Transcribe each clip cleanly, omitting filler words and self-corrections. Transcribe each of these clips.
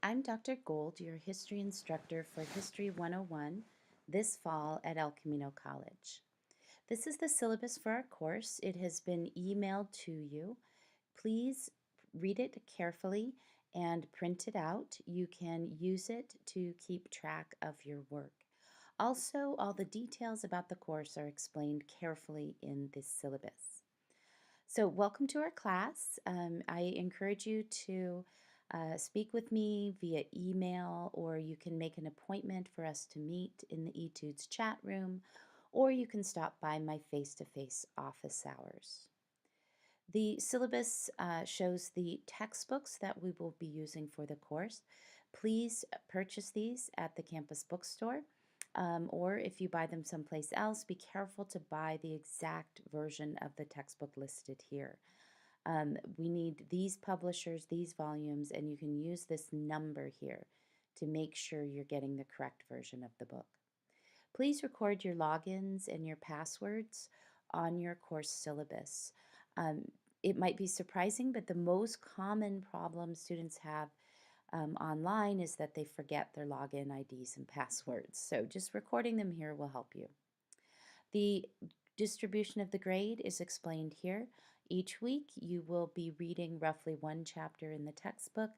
I'm Dr. Gold, your history instructor for History 101 this fall at El Camino College. This is the syllabus for our course. It has been emailed to you. Please read it carefully and print it out. You can use it to keep track of your work. Also, all the details about the course are explained carefully in this syllabus. So, welcome to our class. I encourage you to speak with me via email, or you can make an appointment for us to meet in the eTudes chat room, or you can stop by my face to face office hours. The syllabus shows the textbooks that we will be using for the course. Please purchase these at the campus bookstore, or if you buy them someplace else, be careful to buy the exact version of the textbook listed here. We need these publishers, these volumes, and you can use this number here to make sure you're getting the correct version of the book. Please record your logins and your passwords on your course syllabus. Um, it might be surprising, but the most common problem students have online is that they forget their login IDs and passwords. So just recording them here will help you. The distribution of the grade is explained here. Each week you will be reading roughly one chapter in the textbook.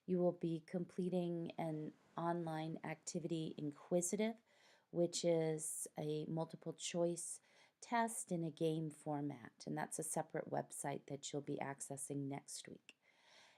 You will be completing an online activity inquisitive, which is a multiple choice test in a game format, and that's a separate website that you'll be accessing next week.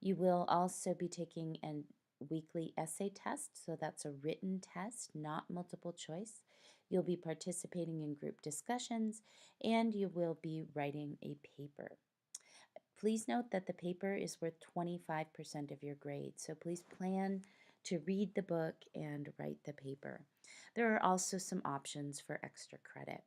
You will also be taking a weekly essay test, so that's a written test, not multiple choice. You'll be participating in group discussions, and you will be writing a paper. Please note that the paper is worth 25% of your grade, so please plan to read the book and write the paper. There are also some options for extra credit.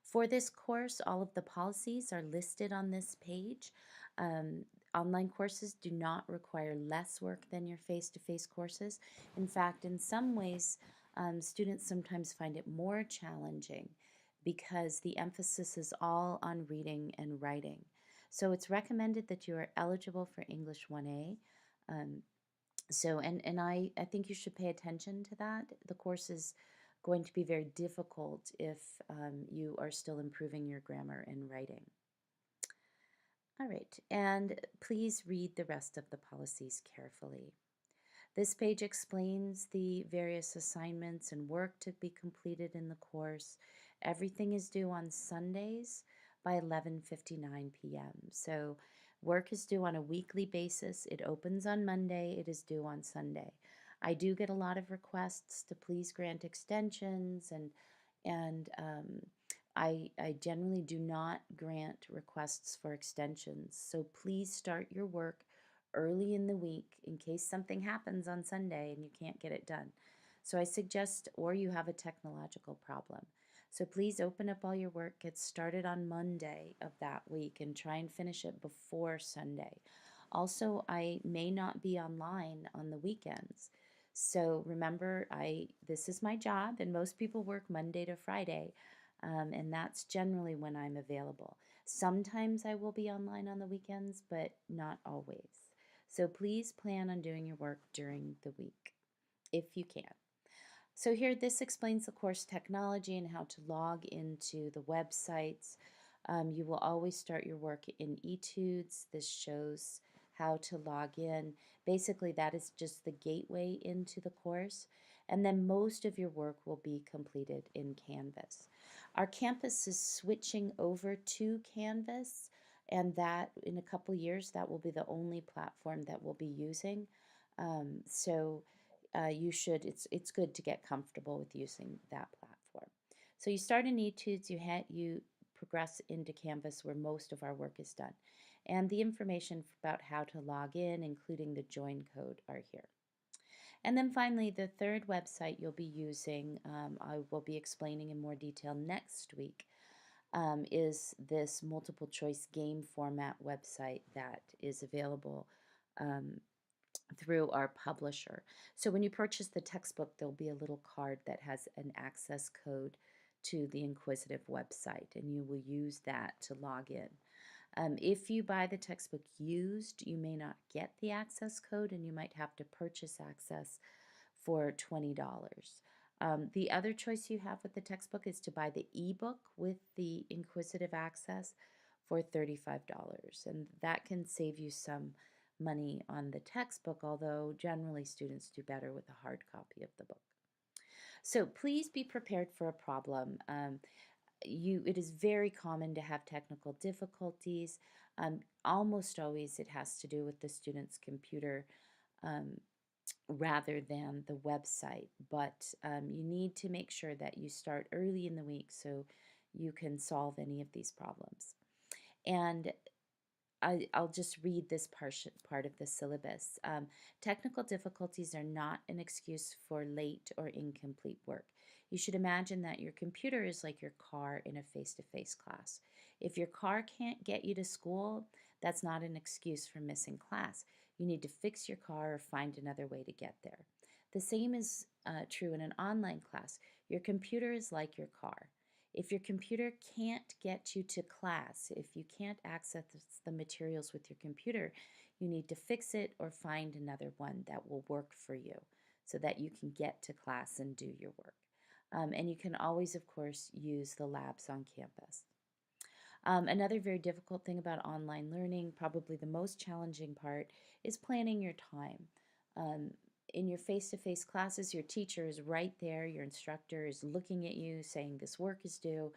For this course, all of the policies are listed on this page. Um, Online courses do not require less work than your face-to-face courses. In fact, in some ways, students sometimes find it more challenging because the emphasis is all on reading and writing. So it's recommended that you are eligible for English 1A. I think you should pay attention to that. The course is going to be very difficult if you are still improving your grammar and writing. All right, and please read the rest of the policies carefully. This page explains the various assignments and work to be completed in the course. Everything is due on Sundays by 11:59 p.m. So work is due on a weekly basis. It opens on Monday. It is due on Sunday. I do get a lot of requests to please grant extensions, and I generally do not grant requests for extensions. So please start your work early in the week in case something happens on Sunday and you can't get it done. So I suggest, or you have a technological problem. So please open up all your work, get started on Monday of that week, and try and finish it before Sunday. Also, I may not be online on the weekends. So remember, this is my job, and most people work Monday to Friday, and that's generally when I'm available. Sometimes I will be online on the weekends, but not always. So please plan on doing your work during the week, if you can. So here, this explains the course technology and how to log into the websites. You will always start your work in eTudes. This shows how to log in. Basically, that is just the gateway into the course. And then most of your work will be completed in Canvas. Our campus is switching over to Canvas, and that in a couple years, that will be the only platform that we'll be using. It's good to get comfortable with using that platform. So you start in eTudes, you progress into Canvas where most of our work is done. And the information about how to log in, including the join code, are here. And then finally, the third website you'll be using, I will be explaining in more detail next week, is this multiple choice game format website that is available through our publisher. So when you purchase the textbook, there'll be a little card that has an access code to the Inquisitive website, and you will use that to log in. If you buy the textbook used, you may not get the access code and you might have to purchase access for $20. The other choice you have with the textbook is to buy the ebook with the Inquisitive Access for $35. And that can save you some money on the textbook, although generally students do better with a hard copy of the book. So please be prepared for a problem. It is very common to have technical difficulties. Almost always it has to do with the student's computer um, rather than the website, but you need to make sure that you start early in the week so you can solve any of these problems. And I'll just read this part of the syllabus. Technical difficulties are not an excuse for late or incomplete work. You should imagine that your computer is like your car in a face-to-face class. If your car can't get you to school, that's not an excuse for missing class. You need to fix your car or find another way to get there. The same is true in an online class. Your computer is like your car. If your computer can't get you to class, if you can't access the materials with your computer, you need to fix it or find another one that will work for you so that you can get to class and do your work. And you can always, of course, use the labs on campus. Another very difficult thing about online learning, probably the most challenging part, is planning your time. Um, in your face-to-face classes, your teacher is right there, your instructor is looking at you saying this work is due,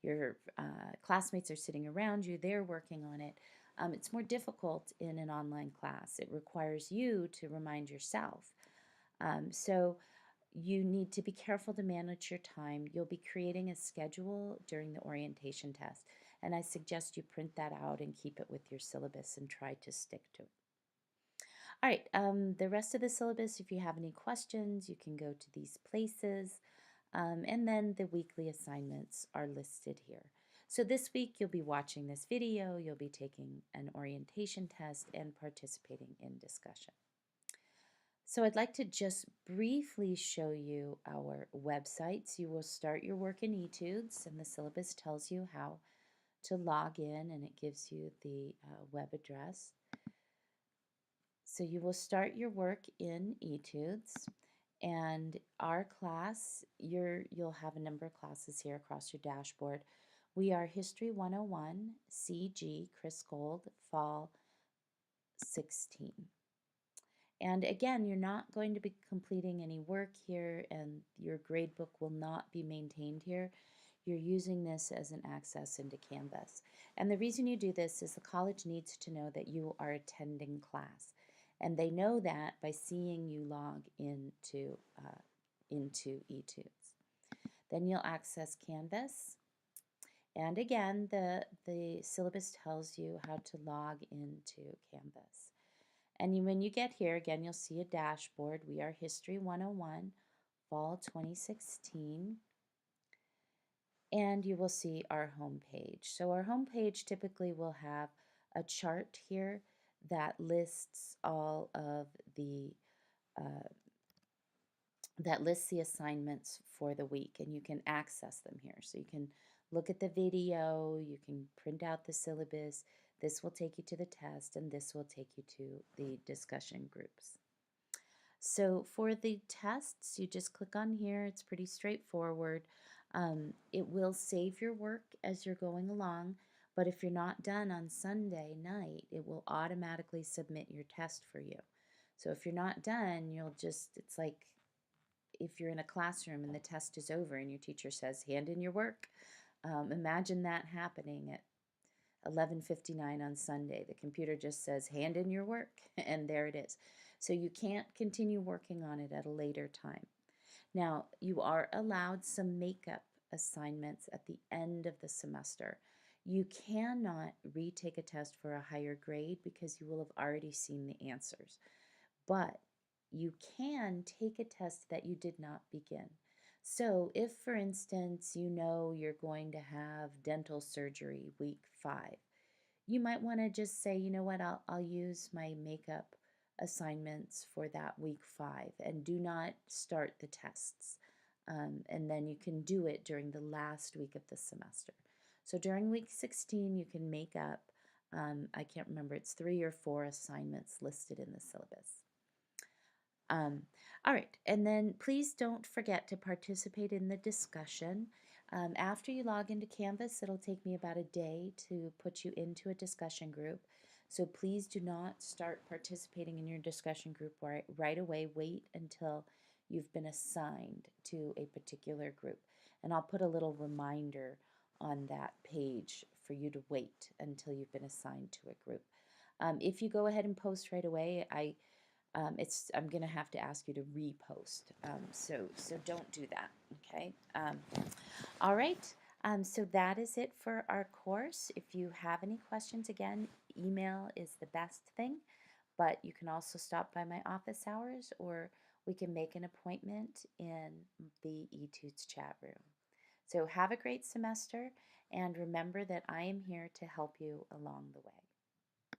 your classmates are sitting around you, they're working on it. It's more difficult in an online class. It requires you to remind yourself. So you need to be careful to manage your time. You'll be creating a schedule during the orientation test, and I suggest you print that out and keep it with your syllabus and try to stick to it. All right, the rest of the syllabus, if you have any questions, you can go to these places, and then the weekly assignments are listed here. So this week you'll be watching this video, you'll be taking an orientation test and participating in discussion. So I'd like to just briefly show you our websites. You will start your work in Etudes, and the syllabus tells you how to log in, and it gives you the web address. So you will start your work in Etudes, and our class, you'll have a number of classes here across your dashboard. We are History 101, CG, Chris Gold, Fall 16. And again, you're not going to be completing any work here, and your grade book will not be maintained here. You're using this as an access into Canvas. And the reason you do this is the college needs to know that you are attending class. And they know that by seeing you log into Etudes. Then you'll access Canvas. And again, the syllabus tells you how to log into Canvas. And when you get here, again, you'll see a dashboard. We are History 101, Fall 2016. And you will see our home page. So our home page typically will have a chart here that lists all of the assignments for the week, and you can access them here. So you can look at the video, you can print out the syllabus. This will take you to the test, and this will take you to the discussion groups. So for the tests, you just click on here. It's pretty straightforward. It will save your work as you're going along, but if you're not done on Sunday night, it will automatically submit your test for you. So if you're not done, it's like if you're in a classroom and the test is over and your teacher says, hand in your work. Imagine that happening at 11:59 on Sunday. The computer just says, hand in your work, and there it is. So you can't continue working on it at a later time. Now, you are allowed some makeup assignments at the end of the semester. You cannot retake a test for a higher grade because you will have already seen the answers. But you can take a test that you did not begin. So if, for instance, you know you're going to have dental surgery week 5, you might want to just say, you know what, I'll use my makeup assignments for that week 5 and do not start the tests. And then you can do it during the last week of the semester. So during week 16, you can make up I can't remember, it's 3 or 4 assignments listed in the syllabus. All right, and then please don't forget to participate in the discussion. After you log into Canvas, it'll take me about a day to put you into a discussion group. So please do not start participating in your discussion group right away. Wait until you've been assigned to a particular group. And I'll put a little reminder on that page for you to wait until you've been assigned to a group. If you go ahead and post right away, I'm going to have to ask you to repost. So don't do that, okay? All right. So that is it for our course. If you have any questions, again, email is the best thing, but you can also stop by my office hours, or we can make an appointment in the eTudes chat room. So have a great semester, and remember that I am here to help you along the way.